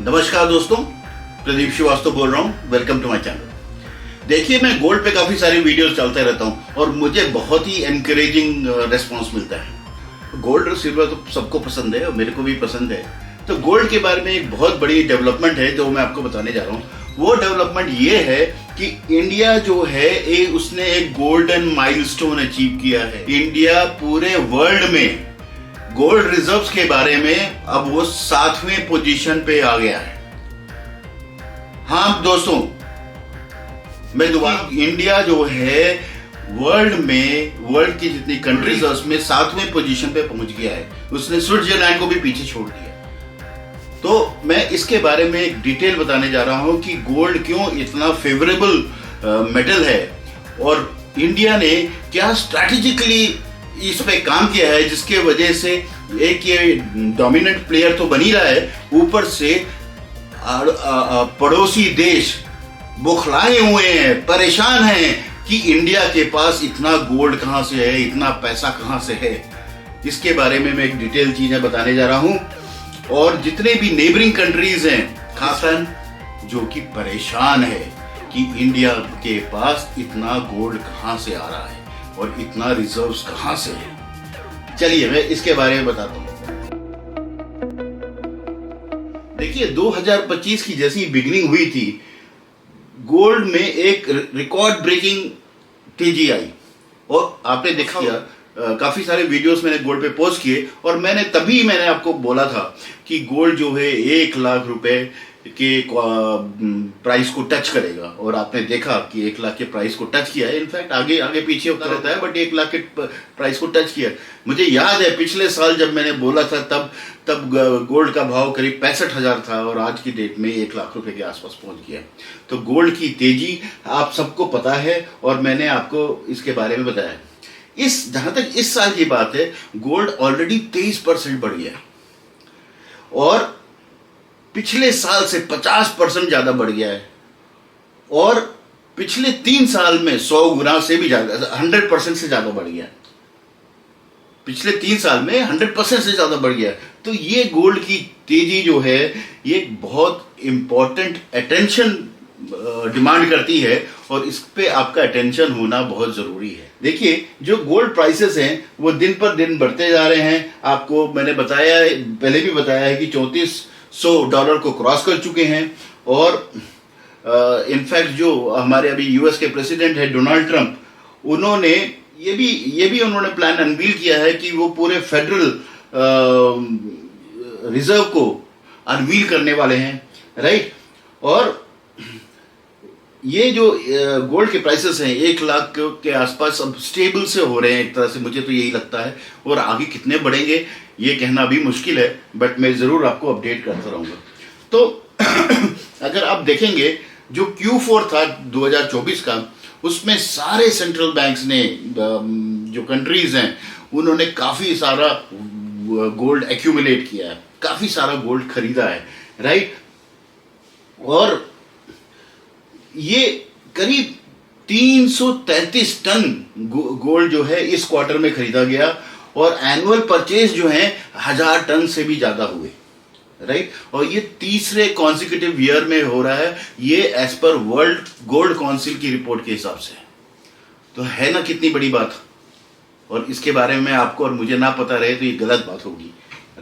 नमस्कार दोस्तों, प्रदीप श्रीवास्तव बोल रहा हूँ। Welcome to my channel. देखिए, मैं गोल्ड पे काफ़ी सारी वीडियोस डालते रहता हूँ और मुझे बहुत ही एनकरेजिंग रिस्पॉन्स मिलता है। गोल्ड और सिल्वर तो सबको पसंद है और मेरे को भी पसंद है। तो गोल्ड के बारे में एक बहुत बड़ी डेवलपमेंट है जो मैं आपको बताने जा रहा हूँ। वो डेवलपमेंट ये है कि इंडिया जो है उसने एक गोल्डन माइलस्टोन अचीव किया है। इंडिया पूरे वर्ल्ड में गोल्ड रिजर्व्स के बारे में अब वो 7वें पोजीशन पे आ गया है। हाँ दोस्तों, मैं दोबारा, इंडिया जो है वर्ल्ड की जितनी कंट्रीज है उसमें 7वें पोजीशन पे पहुंच गया है। उसने स्विट्जरलैंड को भी पीछे छोड़ दिया। तो मैं इसके बारे में एक डिटेल बताने जा रहा हूं कि गोल्ड क्यों इतना फेवरेबल मेटल है और इंडिया ने क्या स्ट्रैटेजिकली इस पे काम किया है, जिसके वजह से एक ये डोमिनेंट प्लेयर तो बन ही रहा है, ऊपर से पड़ोसी देश बुखलाए हुए हैं, परेशान हैं कि इंडिया के पास इतना गोल्ड कहां से है, इतना पैसा कहां से है। इसके बारे में मैं एक डिटेल चीजें बताने जा रहा हूं। और जितने भी नेबरिंग कंट्रीज हैं खासन जो कि परेशान है कि इंडिया के पास इतना गोल्ड कहां से आ रहा है और इतना रिजर्व्स कहां से है। चलिए मैं इसके बारे में बताता हूं। देखिए, 2025 की जैसी बिगिनिंग हुई थी, गोल्ड में एक रिकॉर्ड ब्रेकिंग तेजी आई और आपने देखा काफी सारे वीडियोस मैंने गोल्ड पे पोस्ट किए और मैंने आपको बोला था कि गोल्ड जो है 1 लाख रुपए के प्राइस को टच करेगा और आपने देखा कि 1 लाख के प्राइस को टच किया है। इनफैक्ट आगे आगे पीछे होता रहता है, बट 1 लाख के प्राइस को टच किया। मुझे याद है पिछले साल जब मैंने बोला था तब गोल्ड का भाव करीब 65,000 था और आज की डेट में 1 लाख रुपए के आसपास पहुंच गया। तो गोल्ड की तेजी आप सबको पता है और मैंने आपको इसके बारे में बताया। जहां तक इस साल की बात है, गोल्ड ऑलरेडी 23% बढ़ गया और पिछले साल से 50% ज्यादा बढ़ गया है और पिछले 3 साल में 100 गुना से भी ज्यादा, 100% से ज्यादा बढ़ गया है। पिछले 3 साल में 100% से ज्यादा बढ़ गया है। तो ये गोल्ड की तेजी जो है ये बहुत इंपॉर्टेंट अटेंशन डिमांड करती है और इस पे आपका अटेंशन होना बहुत जरूरी है। देखिए, जो गोल्ड प्राइसेस हैं वो दिन पर दिन बढ़ते जा रहे हैं। आपको मैंने बताया, पहले भी बताया है कि $3400 को क्रॉस कर चुके हैं और इनफैक्ट जो हमारे अभी यूएस के प्रेसिडेंट है डोनाल्ड ट्रंप, उन्होंने ये भी उन्होंने प्लान अनवील किया है कि वो पूरे फेडरल रिजर्व को अनवील करने वाले हैं, राइट। और ये जो गोल्ड के प्राइसेस हैं 1 लाख के आसपास अब स्टेबल से हो रहे हैं एक तरह से, मुझे तो यही लगता है। और आगे कितने बढ़ेंगे ये कहना भी मुश्किल है, बट मैं जरूर आपको अपडेट करता रहूंगा। तो अगर आप देखेंगे जो Q4 था 2024 का, उसमें सारे सेंट्रल बैंक्स ने, जो कंट्रीज हैं, उन्होंने काफी सारा गोल्ड एक्यूमुलेट किया है, काफी सारा गोल्ड खरीदा है, राइट। और ये करीब 333 टन गोल्ड जो है इस क्वार्टर में खरीदा गया और एनुअल परचेज जो है 1000 टन से भी ज्यादा हुए, राइट। और ये तीसरे कॉन्सिक्यूटिव ईयर में हो रहा है, ये as per World Gold Council की रिपोर्ट के हिसाब से। तो है ना कितनी बड़ी बात। और इसके बारे में आपको और मुझे ना पता रहे तो ये गलत बात होगी,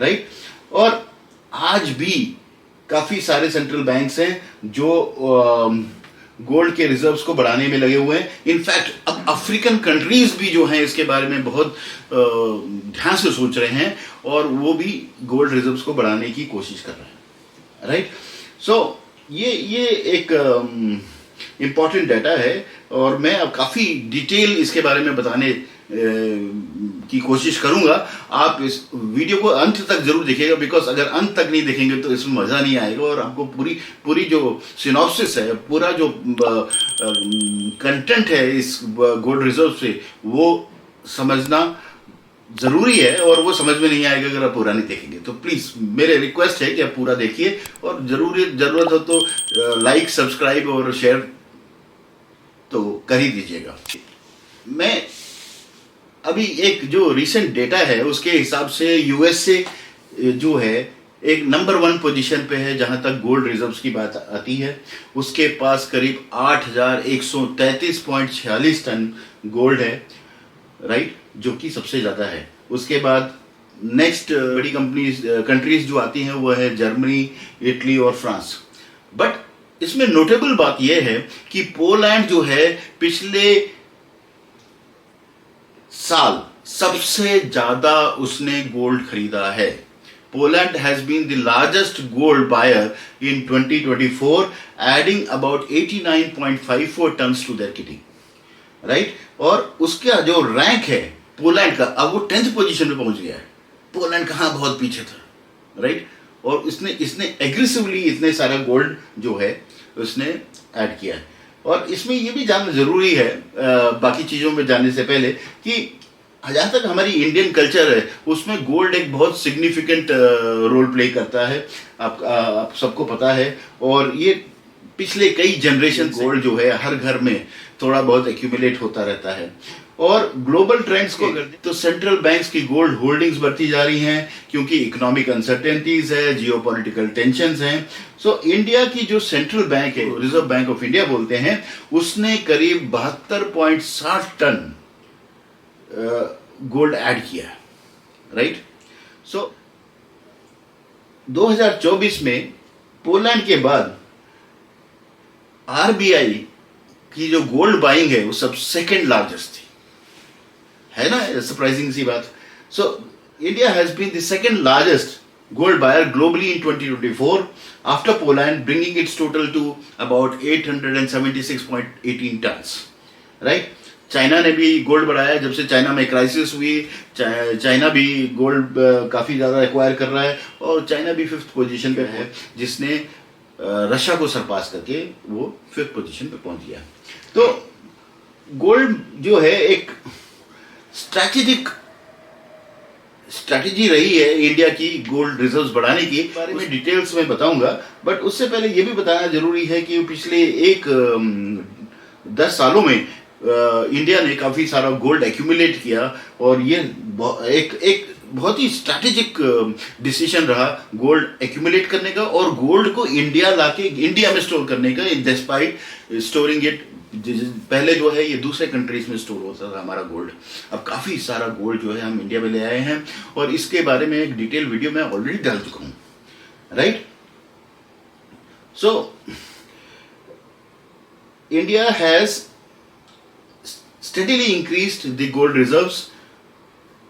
राइट। और आज भी काफी सारे सेंट्रल बैंक्स हैं जो गोल्ड के रिजर्व्स को बढ़ाने में लगे हुए हैं। इनफैक्ट अब अफ्रीकन कंट्रीज भी जो हैं इसके बारे में बहुत ध्यान से सोच रहे हैं और वो भी गोल्ड रिजर्व्स को बढ़ाने की कोशिश कर रहे हैं, राइट। सो ये एक इम्पॉर्टेंट डाटा है और मैं अब काफ़ी डिटेल इसके बारे में बताने की कोशिश करूंगा। आप इस वीडियो को अंत तक जरूर देखिएगा, बिकॉज अगर अंत तक नहीं देखेंगे तो इसमें मज़ा नहीं आएगा और आपको पूरी जो सिनॉप्सिस है, पूरा जो कंटेंट है इस गोल्ड रिजर्व से, वो समझना ज़रूरी है और वो समझ में नहीं आएगा अगर आप पूरा नहीं देखेंगे। तो प्लीज़ मेरे रिक्वेस्ट है कि आप पूरा देखिए और ज़रूरत हो तो लाइक, सब्सक्राइब और शेयर तो कर ही दीजिएगा। मैं अभी एक जो रिसेंट डेटा है उसके हिसाब से यूएस से जो है एक नंबर 1 पोजीशन पे है जहां तक गोल्ड रिजर्व्स की बात आती है। उसके पास करीब 8,133.46 टन गोल्ड है, राइट, जो कि सबसे ज़्यादा है। उसके बाद नेक्स्ट बड़ी कंट्रीज जो आती हैं वो है जर्मनी, इटली और फ्रांस। बट इसमें नोटेबल बात यह है कि पोलैंड जो है पिछले साल सबसे ज्यादा उसने गोल्ड खरीदा है। Poland has been the largest gold buyer in 2024, adding about 89.54 tons to their kitty, right. और उसका जो रैंक है पोलैंड का, अब वो 10th पोजीशन पे पहुंच गया है। पोलैंड कहाँ बहुत पीछे था, राइट। और इसने एग्रेसिवली इतने सारा गोल्ड जो है उसने ऐड किया है। और इसमें ये भी जानना जरूरी है बाकी चीज़ों में जाने से पहले कि जहाँ तक हमारी इंडियन कल्चर है उसमें गोल्ड एक बहुत सिग्निफिकेंट रोल प्ले करता है, आप सबको पता है। और ये पिछले कई जनरेशन गोल्ड जो है हर घर में थोड़ा बहुत एक्यूमुलेट होता रहता है। और ग्लोबल ट्रेंड्स को अगर तो सेंट्रल बैंक्स की गोल्ड होल्डिंग्स बढ़ती जा रही हैं क्योंकि इकोनॉमिक अनसर्टेनिटीज है, जियोपॉलिटिकल टेंशंस हैं। सो इंडिया की जो सेंट्रल बैंक है, रिजर्व बैंक ऑफ इंडिया बोलते हैं, उसने करीब 72.60 टन गोल्ड ऐड किया, राइट। सो 2024 में पोलैंड के बाद आरबीआई की जो गोल्ड बाइंग है वो सब सेकेंड लार्जेस्ट थी, है ना, सरप्राइजिंग सी बात। So India has been the second largest gold buyer globally in 2024 after Poland, bringing its total to about 876.18 tons, right। China ने भी गोल्ड बढ़ाया जब से चाइना में क्राइसिस हुई। चाइना भी गोल्ड काफ़ी ज़्यादा एक्वायर कर रहा है और चाइना भी 5th पोजीशन पे है, जिसने रशिया को सरपास करके वो 5th पोजीशन पे पहुंच गया। तो गोल्ड जो है एक स्ट्रैटेजी रही है इंडिया की गोल्ड रिजर्व्स बढ़ाने की, बारे में डिटेल्स में बताऊंगा। बट उससे पहले ये भी बताना जरूरी है कि पिछले 10 सालों में इंडिया ने काफ़ी सारा गोल्ड एक्यूमुलेट किया और ये एक बहुत ही स्ट्रैटेजिक डिसीजन रहा गोल्ड एक्यूमुलेट करने का और गोल्ड को इंडिया लाके इंडिया में स्टोर करने का, डिस्पाइट स्टोरिंग इट। पहले जो है ये दूसरे कंट्रीज में स्टोर होता था हमारा गोल्ड, अब काफ़ी सारा गोल्ड जो है हम इंडिया में ले आए हैं और इसके बारे में एक डिटेल वीडियो मैं ऑलरेडी डाल चुका हूँ, right. So India has steadily increased the gold reserves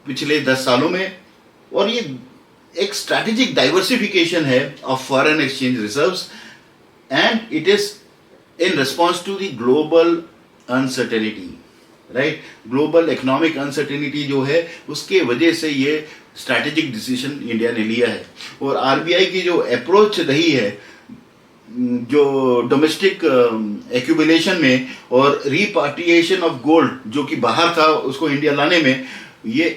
पिछले 10 सालों में और ये एक स्ट्रैटेजिक डाइवर्सिफिकेशन है of foreign exchange reserves and it is in response to the global uncertainty, right। Global economic uncertainty जो है उसके वजह से ये स्ट्रैटेजिक डिसीजन इंडिया ने लिया है। और आरबीआई की जो अप्रोच रही है जो डोमेस्टिक एक्यूमुलेशन में और रिपार्टिएशन ऑफ गोल्ड जो कि बाहर था उसको इंडिया लाने में, ये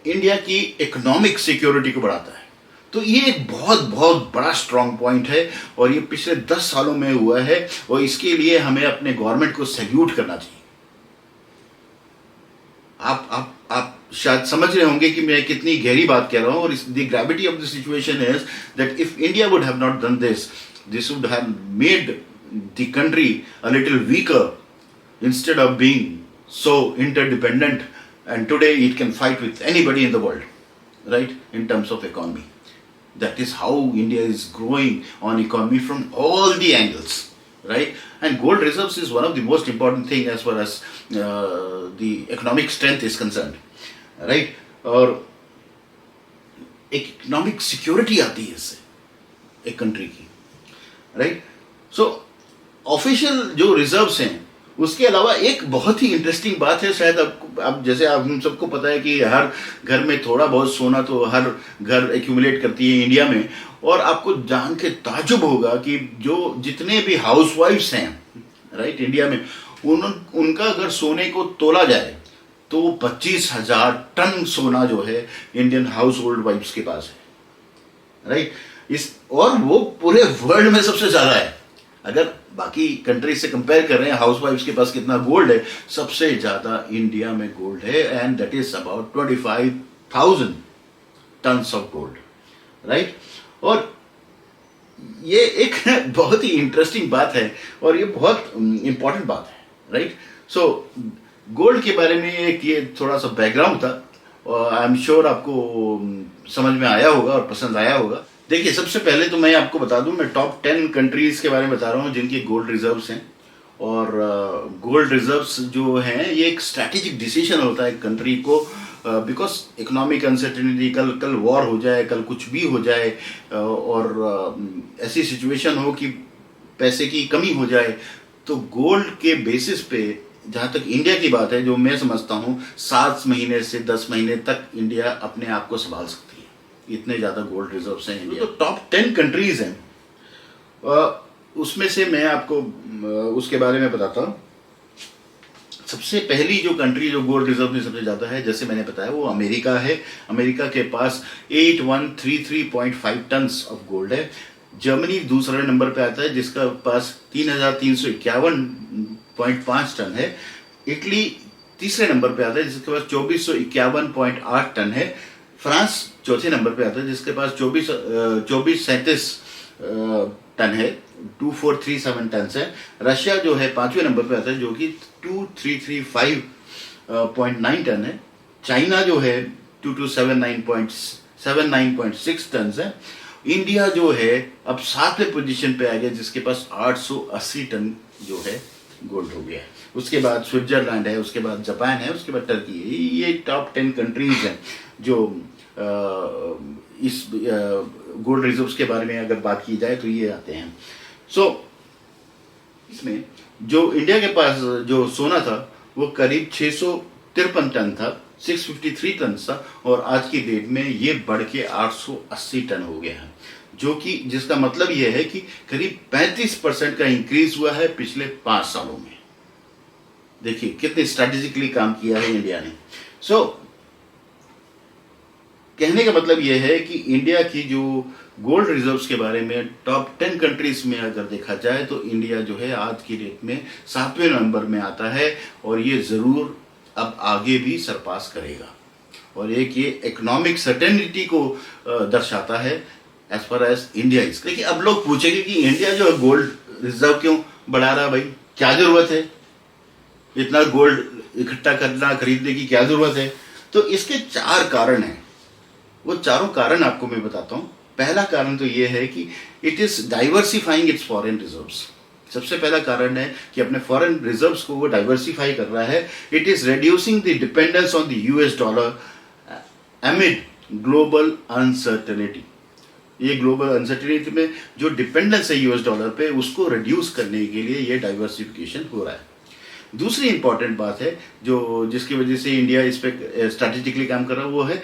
इंडिया की इकोनॉमिक सिक्योरिटी को बढ़ाता है। तो ये एक बहुत बहुत बड़ा स्ट्रॉन्ग पॉइंट है और ये पिछले 10 सालों में हुआ है और इसके लिए हमें अपने गवर्नमेंट को सैल्यूट करना चाहिए। आप शायद समझ रहे होंगे कि मैं कितनी गहरी बात कह रहा हूं। और the gravity of the situation is that if India would have not done this would have made the country a little weaker instead of being so interdependent, and today it can fight with anybody in the world, right, in terms of economy. That is how India is growing on economy from all the angles, right? And gold reserves is one of the most important thing as far as the economic strength is concerned, right? और एक economic security आती है इससे एक country की, right? So official जो reserves हैं उसके अलावा एक बहुत ही इंटरेस्टिंग बात है, शायद अब जैसे आप हम सबको पता है कि हर घर में थोड़ा बहुत सोना तो हर घर एक्यूमुलेट करती है इंडिया में। और आपको जान के ताजुब होगा कि जो जितने भी हाउसवाइफ्स हैं, राइट, इंडिया में उनका अगर सोने को तोला जाए तो 25,000 टन सोना जो है इंडियन हाउस होल्ड वाइफ्स के पास है, राइट। और वो पूरे वर्ल्ड में सबसे ज़्यादा है। अगर बाकी कंट्रीज से कंपेयर कर रहे हैं हाउसवाइफ्स के पास कितना गोल्ड है, सबसे ज़्यादा इंडिया में गोल्ड है and that is about 25,000 tons of gold, right. और ये एक बहुत ही इंटरेस्टिंग बात है और ये बहुत इंपॉर्टेंट बात है, राइट। सो गोल्ड के बारे में एक ये थोड़ा सा बैकग्राउंड था और आई एम श्योर आपको समझ में आया होगा और पसंद आया होगा। देखिए, सबसे पहले तो मैं आपको बता दूं, मैं टॉप 10 कंट्रीज के बारे में बता रहा हूँ जिनकी गोल्ड रिजर्व्स हैं। और गोल्ड रिजर्व्स जो हैं ये एक स्ट्रैटेजिक डिसीजन होता है कंट्री को, बिकॉज इकोनॉमिक अनसर्टेनिटी, कल कल वॉर हो जाए, कल कुछ भी हो जाए, और ऐसी सिचुएशन हो कि पैसे की कमी हो जाए, तो गोल्ड के बेसिस पे, जहाँ तक इंडिया की बात है, जो मैं समझता हूँ 7 महीने से 10 महीने तक इंडिया अपने आप को संभाल सकती है, इतने ज़्यादा गोल्ड रिजर्व्स हैं इंडिया। तो टॉप 10 कंट्रीज हैं, उसमें से मैं आपको उसके बारे में बताता हूँ। सबसे पहली जो कंट्री जो गोल्ड रिजर्व में सबसे ज़्यादा है, जैसे मैंने बताया, वो अमेरिका है। अमेरिका के पास 8133.5 टन्स ऑफ गोल्ड है। जर्मनी दूसरे नंबर पे आता है जिसका पास 3351.5 टन है। इटली तीसरे नंबर पे आता है जिसके पास 2451.8 टन है। फ्रांस चौथे नंबर पे आता है जिसके पास 2437 टन है, 2437 टन है। रशिया जो है 5वें नंबर पे आता है जो कि 2335.9 टन है। चाइना जो है 2279.6 टन है। इंडिया जो है अब 7वें पोजीशन पे आ गया जिसके पास 880 टन जो है गोल्ड हो गया है। उसके बाद स्विट्जरलैंड है, उसके बाद जापान है, उसके बाद टर्की है। ये टॉप 10 कंट्रीज हैं जो इस गोल्ड रिजर्व्स के बारे में अगर बात की जाए तो ये आते हैं। इसमें जो इंडिया के पास जो सोना था वो करीब 653 टन था, 653 टन था, और आज की डेट में ये बढ़ के 880 टन हो गया है, जो कि जिसका मतलब ये है कि करीब 35% का इंक्रीज हुआ है पिछले 5 सालों में। देखिए कितने स्ट्रेटेजिकली काम किया है इंडिया ने। कहने का मतलब यह है कि इंडिया की जो गोल्ड रिजर्व्स के बारे में टॉप 10 कंट्रीज में अगर देखा जाए तो इंडिया जो है आज की डेट में 7वें नंबर में आता है, और ये ज़रूर अब आगे भी सरपास करेगा। और एक ये इकोनॉमिक सर्टेनिटी को दर्शाता है as far as India is. देखिए, अब लोग पूछेंगे कि इंडिया जो है गोल्ड रिजर्व क्यों बढ़ा रहा, भाई क्या ज़रूरत है इतना गोल्ड इकट्ठा करना, खरीदने की क्या ज़रूरत है? तो इसके 4 कारण हैं। वो चारों कारण आपको मैं बताता हूँ। पहला कारण तो ये है कि it is diversifying it's foreign reserves. सबसे पहला कारण है कि अपने फॉरेन रिजर्व्स को वो डाइवर्सिफाई कर रहा है। It is reducing the dependence on the US dollar एमिड global uncertainty. ये ग्लोबल अनसर्टेनिटी में जो डिपेंडेंस है यूएस डॉलर पे, उसको रिड्यूस करने के लिए ये डाइवर्सिफिकेशन हो रहा है। दूसरी इंपॉर्टेंट बात है जो जिसकी वजह से इंडिया इस पे स्ट्रैटेजिकली काम कर रहा है, वो है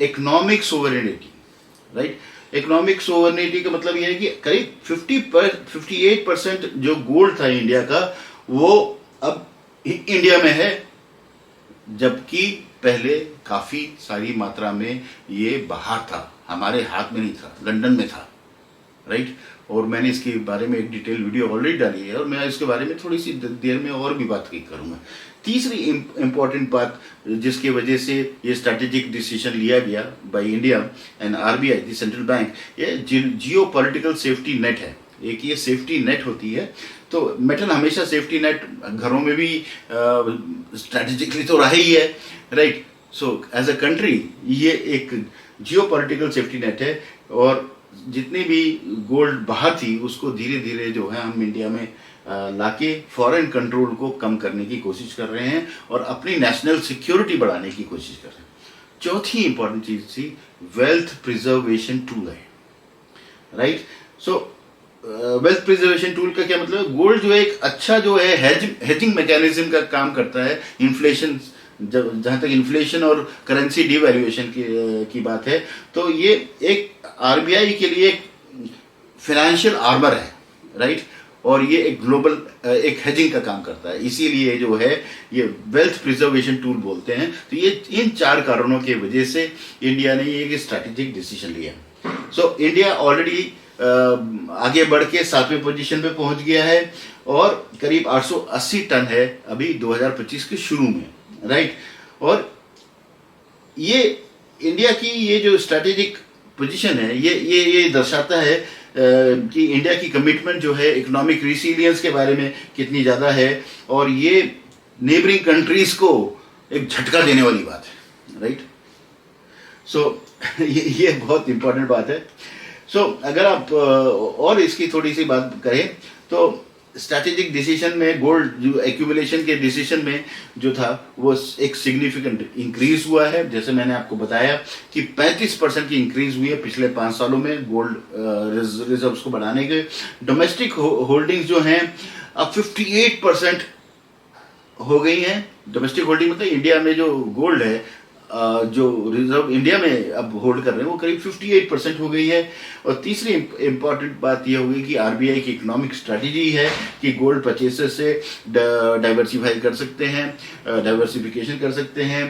economic sovereignty, right. Economic sovereignty का मतलब यह है कि करीब 58% जो गोल्ड था इंडिया का, वो अब इंडिया में है, जबकि पहले काफी सारी मात्रा में ये बाहर था, हमारे हाथ में नहीं था, लंदन में था, राइट। और मैंने इसके बारे में एक डिटेल वीडियो ऑलरेडी डाली है और मैं इसके बारे में थोड़ी सी देर में और भी बात करूंगा। तीसरी इंपॉर्टेंट बात जिसकी वजह से ये स्ट्रैटेजिक डिसीजन लिया गया by India and RBI the central bank, ये जियो पॉलिटिकल सेफ्टी नेट है। एक ये सेफ्टी नेट होती है, तो मेटल हमेशा सेफ्टी नेट घरों में भी स्ट्रैटेजिकली तो रहा ही है, right. So as a country ये एक जियो पॉलिटिकल सेफ्टी नेट है, और जितनी भी गोल्ड बाहर थी उसको धीरे धीरे जो है हम इंडिया में लाके फॉरेन कंट्रोल को कम करने की कोशिश कर रहे हैं और अपनी नेशनल सिक्योरिटी बढ़ाने की कोशिश कर रहे हैं। चौथी इंपॉर्टेंट चीज थी वेल्थ प्रिजर्वेशन टूल है, राइट। सो वेल्थ प्रिजर्वेशन टूल का क्या मतलब? गोल्ड जो है एक अच्छा जो है हेजिंग मैकेनिज्म का काम करता है। इन्फ्लेशन, जहां तक इन्फ्लेशन और करेंसी डिवैल्यूएशन की बात है, तो ये एक आरबीआई के लिए एक फाइनेंशियल आर्मर है, राइट। और ये एक ग्लोबल एक हेजिंग का काम करता है, इसीलिए जो है ये वेल्थ प्रिजर्वेशन टूल बोलते हैं। तो ये इन 4 कारणों की वजह से इंडिया ने ये एक स्ट्रैटेजिक डिसीजन लिया। सो इंडिया ऑलरेडी आगे बढ़ के 7वें पोजीशन पे पहुंच गया है और करीब 880 टन है अभी 2025 के शुरू में, राइट। और ये इंडिया की ये जो स्ट्रैटेजिक पोजीशन है, ये दर्शाता है कि इंडिया की कमिटमेंट जो है इकोनॉमिक रिसिलियंस के बारे में कितनी ज़्यादा है, और ये नेबरिंग कंट्रीज को एक झटका देने वाली बात है, राइट। सो ये बहुत इंपॉर्टेंट बात है। सो अगर आप और इसकी थोड़ी सी बात करें तो स्ट्रैटेजिक डिसीजन में गोल्ड जो एक्यूमुलेशन के डिसीजन में जो था वो एक सिग्निफिकेंट इंक्रीज हुआ है। जैसे मैंने आपको बताया कि 35% की इंक्रीज हुई है पिछले 5 सालों में गोल्ड रिजर्व्स को बढ़ाने के। डोमेस्टिक होल्डिंग्स जो हैं अब 58% हो गई हैं। डोमेस्टिक होल्डिंग मतलब इंडिया में जो गोल्ड है, जो रिजर्व इंडिया में अब होल्ड कर रहे हैं वो करीब 58% हो गई है। और तीसरी इंपॉर्टेंट बात ये होगी कि आरबीआई की इकोनॉमिक स्ट्रैटेजी है कि गोल्ड परचेसेस से डाइवर्सिफाई कर सकते हैं, डाइवर्सिफिकेशन कर सकते हैं,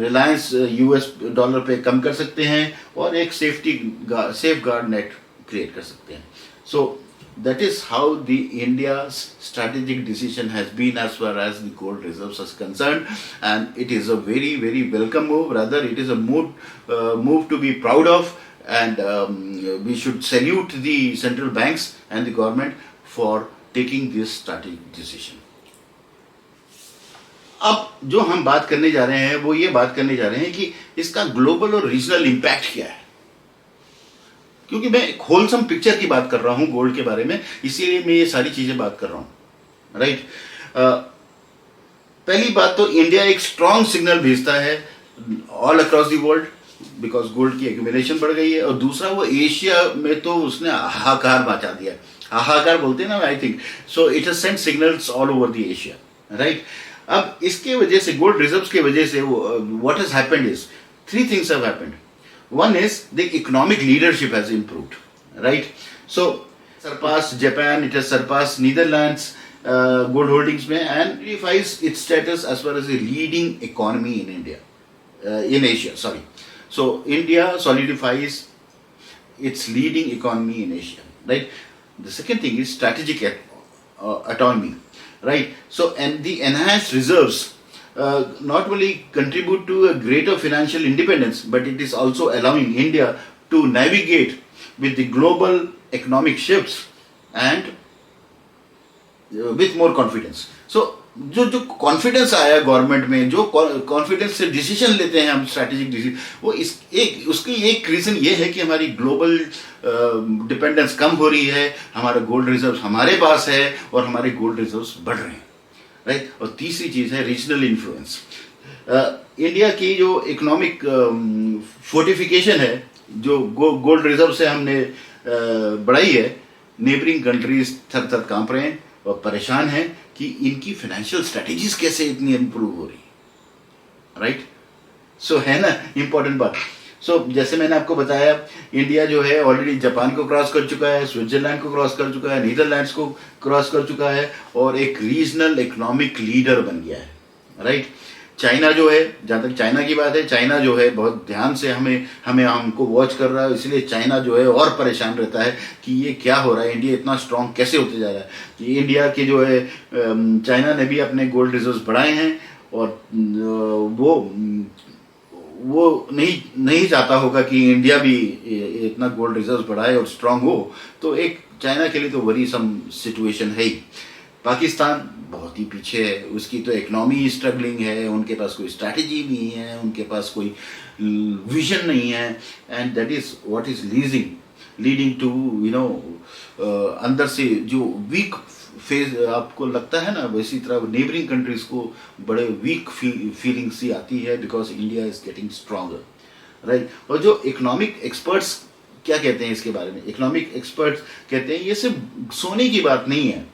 रिलायंस यूएस डॉलर पे कम कर सकते हैं और एक सेफ गार्ड नेट क्रिएट कर सकते हैं। सो that is how the India's strategic decision has been as far as the gold reserves is concerned, and it is a very very welcome move. Rather, it is a move to be proud of, and we should salute the central banks and the government for taking this strategic decision. अब जो हम बात करने जा रहे हैं वो ये बात करने जा रहे हैं कि इसका ग्लोबल और रीजनल इम्पैक्ट क्या है, क्योंकि मैं एक होलसम पिक्चर की बात कर रहा हूं गोल्ड के बारे में, इसीलिए मैं ये सारी चीजें बात कर रहा हूं, राइट। पहली बात तो इंडिया एक स्ट्रॉन्ग सिग्नल भेजता है all across the world because gold की एक्यूमुलेशन बढ़ गई है। और दूसरा वो एशिया में तो उसने हाहाकार मचा दिया, हाहाकार बोलते हैं ना, I think so it has sent signals all over the Asia, right. अब इसके वजह से गोल्ड रिजर्व्स की वजह से what has happened is 3 things have happened. One is the economic leadership has improved, right? So surpassed Japan, it has surpassed Netherlands gold holdings में, and verifies its status as far as the leading economy in India, in Asia. Sorry. So India solidifies its leading economy in Asia, right? The second thing is strategic autonomy, right? So and the enhanced reserves not only contribute to a greater financial independence, but it is also allowing India to navigate with the global economic shifts and with more confidence. So जो confidence आया government में, जो confidence से decision लेते हैं हम strategic decision, वो उसकी एक रीजन ये है कि हमारी ग्लोबल डिपेंडेंस कम हो रही है, हमारा गोल्ड रिजर्व्स हमारे पास है और हमारे गोल्ड रिजर्व्स बढ़ रहे हैं, राइट। और तीसरी चीज है रीजनल इन्फ्लुएंस। इंडिया की जो इकोनॉमिक फोर्टिफिकेशन है, जो गोल्ड रिजर्व से हमने बढ़ाई है, नेबरिंग कंट्रीज थर थर कांप रहे हैं और परेशान हैं कि इनकी फाइनेंशियल स्ट्रेटेजीज कैसे इतनी इंप्रूव हो रही, राइट। सो है ना इंपॉर्टेंट बात। सो जैसे मैंने आपको बताया, इंडिया जो है ऑलरेडी जापान को क्रॉस कर चुका है, स्विट्जरलैंड को क्रॉस कर चुका है, नीदरलैंड्स को क्रॉस कर चुका है और एक रीजनल इकोनॉमिक लीडर बन गया है, राइट। चाइना जो है, जहाँ तक चाइना की बात है, चाइना जो है बहुत ध्यान से हमको वॉच कर रहा है, इसलिए चाइना जो है और परेशान रहता है कि ये क्या हो रहा है, इंडिया इतना स्ट्रांग कैसे होते जा रहा है। कि इंडिया के जो है, चाइना ने भी अपने गोल्ड रिजर्व्स बढ़ाए हैं और वो नहीं चाहता होगा कि इंडिया भी इतना गोल्ड रिजर्व्स बढ़ाए और स्ट्रांग हो। तो एक चाइना के लिए तो वरीसम सिचुएशन है ही। पाकिस्तान बहुत ही पीछे है, उसकी तो इकोनॉमी स्ट्रगलिंग है, उनके पास कोई स्ट्रैटेजी नहीं है, उनके पास कोई विजन नहीं है, and that is what is leading to अंदर से जो वीक फेज आपको लगता है ना, वैसी तरह नेबरिंग कंट्रीज को बड़े वीक फीलिंग सी आती है because India is getting stronger, right. और जो इकोनॉमिक एक्सपर्ट्स क्या कहते हैं इसके बारे में, इकोनॉमिक एक्सपर्ट्स कहते हैं ये सिर्फ सोने की बात नहीं है,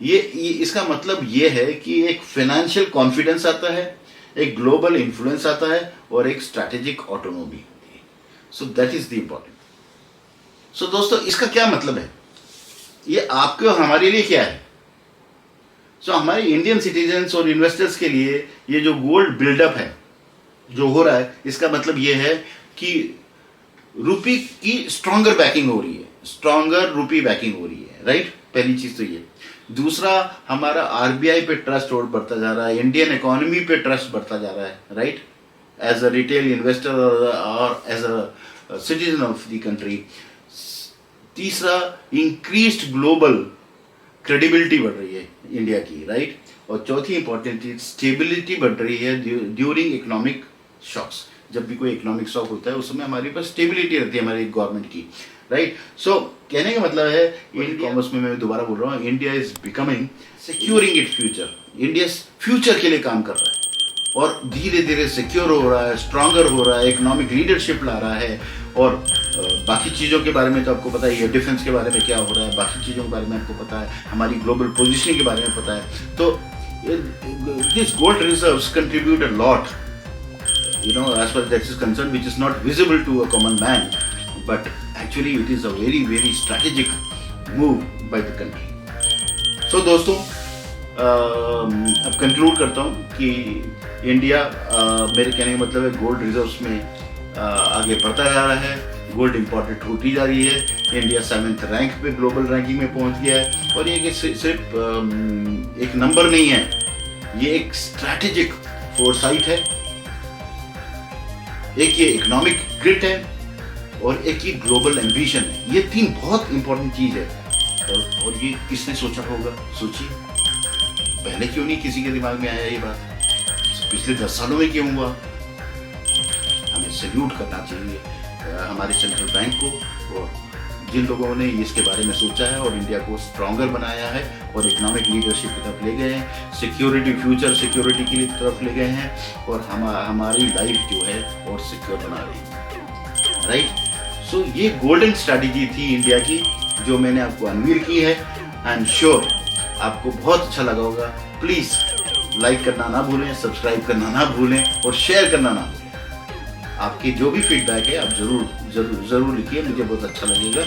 ये इसका मतलब ये है कि एक फाइनेंशियल कॉन्फिडेंस आता है, एक ग्लोबल इन्फ्लुएंस आता है और एक स्ट्रैटेजिक ऑटोनॉमी होती है। So that is the important. So दोस्तों, इसका क्या मतलब है, ये आपके और हमारे लिए क्या है। सो हमारे इंडियन सिटीजन्स और इन्वेस्टर्स के लिए ये जो गोल्ड बिल्डअप है जो हो रहा है, इसका मतलब ये है कि रुपी की स्ट्रॉन्गर बैकिंग हो रही है, स्ट्रॉन्गर रुपी बैकिंग हो रही है, राइट। पहली चीज तो ये। दूसरा, हमारा आरबीआई पे ट्रस्ट और बढ़ता जा रहा है, इंडियन इकोनॉमी पे ट्रस्ट बढ़ता जा रहा है, right. As a retail investor और as a citizen of the country. तीसरा, इंक्रीज्ड ग्लोबल क्रेडिबिलिटी बढ़ रही है इंडिया की, राइट। और चौथी इंपॉर्टेंट चीज, स्टेबिलिटी बढ़ रही है ड्यूरिंग इकोनॉमिक शॉक्स। जब भी कोई इकोनॉमिक शॉक होता है उस समय हमारे पास स्टेबिलिटी रहती है हमारी गवर्नमेंट की, राइट। सो कहने का मतलब है, इंडियन कॉमर्स में मैं दोबारा बोल रहा हूँ, India is becoming securing it future. India future के लिए काम कर रहा है और धीरे धीरे सिक्योर हो रहा है, स्ट्रांगर हो रहा है, इकोनॉमिक लीडरशिप ला रहा है। और बाकी चीज़ों के बारे में तो आपको पता ही है, डिफेंस के बारे में क्या हो रहा है, बाकी चीज़ों के बारे में आपको पता है, हमारी ग्लोबल पोजीशनिंग के बारे में पता है। तो this gold reserves contribute a lot, you know, as far as that is concerned, which is not visible to a common man, but actually it is a very very strategic move by the country. So दोस्तों, अब conclude करता हूँ कि India, मेरे कहने का मतलब है, गोल्ड रिजर्व्स में आगे बढ़ता जा रहा है, गोल्ड इंपॉर्टेंट होती जा रही है। इंडिया 7th रैंक पे ग्लोबल रैंकिंग में पहुंच गया है। और ये सिर्फ एक नंबर नहीं है, ये एक स्ट्रैटेजिक फोरसाइट है, एक ये इकोनॉमिक ग्रिट है और एक ये ग्लोबल एम्बिशन है। ये तीन बहुत इंपॉर्टेंट चीज है। और ये किसने सोचा होगा, सोचिए, पहले क्यों नहीं किसी के दिमाग में आया ये बात, पिछले 10 सालों में क्यों हुआ। हमें सैल्यूट करना चाहिए हमारे सेंट्रल बैंक को और जिन लोगों ने इसके बारे में सोचा है और इंडिया को स्ट्रॉन्गर बनाया है और इकोनॉमिक लीडरशिप की तरफ ले गए हैं, सिक्योरिटी, फ्यूचर सिक्योरिटी की तरफ ले गए हैं और हमारी लाइफ जो है और सिक्योर बना रही है, राइट। सो ये गोल्डन स्ट्रैटेजी थी इंडिया की जो मैंने आपको अनवील की है। आई एम श्योर आपको बहुत अच्छा लगा होगा। प्लीज़ लाइक करना ना भूलें, सब्सक्राइब करना ना भूलें और शेयर करना ना भूलें। आपकी जो भी फीडबैक है आप ज़रूर लिखिए, मुझे बहुत अच्छा लगेगा।